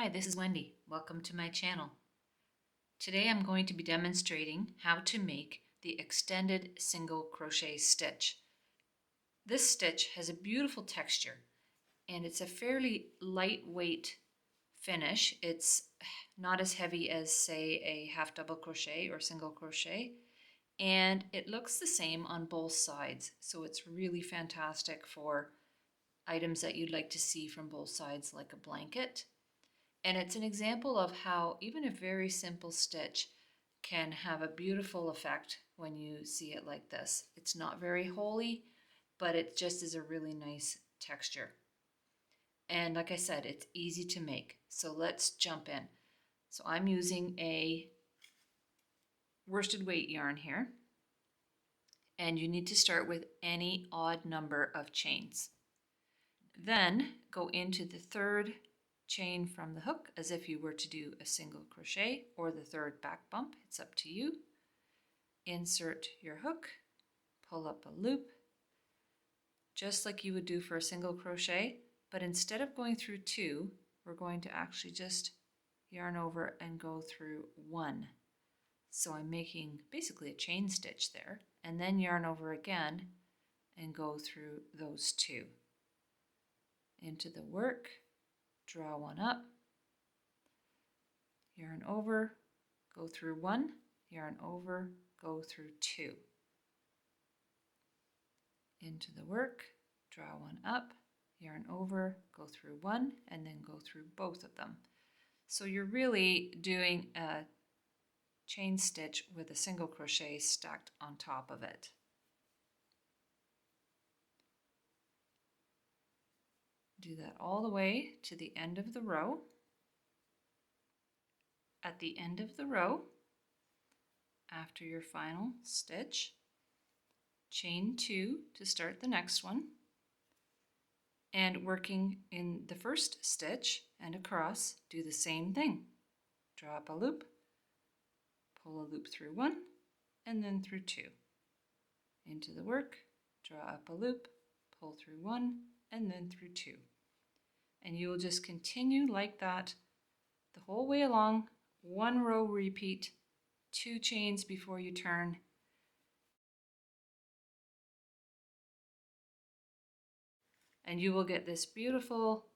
Hi, this is Wendy. Welcome to my channel. Today I'm going to be demonstrating how to make the extended single crochet stitch. This stitch has a beautiful texture and it's a fairly lightweight finish. It's not as heavy as, say, a half double crochet or single crochet, and it looks the same on both sides, so it's really fantastic for items that you'd like to see from both sides, like a blanket. And it's an example of how even a very simple stitch can have a beautiful effect when you see it like this. It's not very holy, but it just is a really nice texture. And like I said, it's easy to make. So let's jump in. So I'm using a worsted weight yarn here. And you need to start with any odd number of chains. Then go into the third chain from the hook as if you were to do a single crochet, or the third back bump, it's up to you. Insert your hook, pull up a loop, just like you would do for a single crochet, but instead of going through two, we're going to actually just yarn over and go through one. So I'm making basically a chain stitch there, and then yarn over again and go through those two. Into the work, draw one up, yarn over, go through one, yarn over, go through two. Into the work, draw one up, yarn over, go through one, and then go through both of them. So you're really doing a chain stitch with a single crochet stacked on top of it. Do that all the way to the end of the row. At the end of the row, after your final stitch, chain two to start the next one, and working in the first stitch and across, do the same thing. Draw up a loop, pull a loop through one, and then through two. Into the work, draw up a loop, pull through one, and then through two. And you will just continue like that the whole way along. One row repeat, two chains before you turn, and you will get this beautiful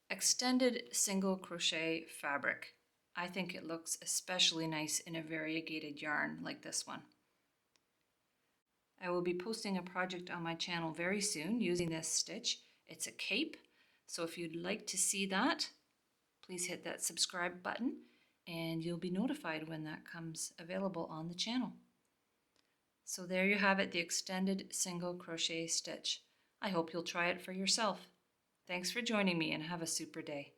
extended single crochet fabric. I think it looks especially nice in a variegated yarn like this one. I will be posting a project on my channel very soon using this stitch. It's a cape, so if you'd like to see that, please hit that subscribe button and you'll be notified when that comes available on the channel. So there you have it, the extended single crochet stitch. I hope you'll try it for yourself. Thanks for joining me and have a super day.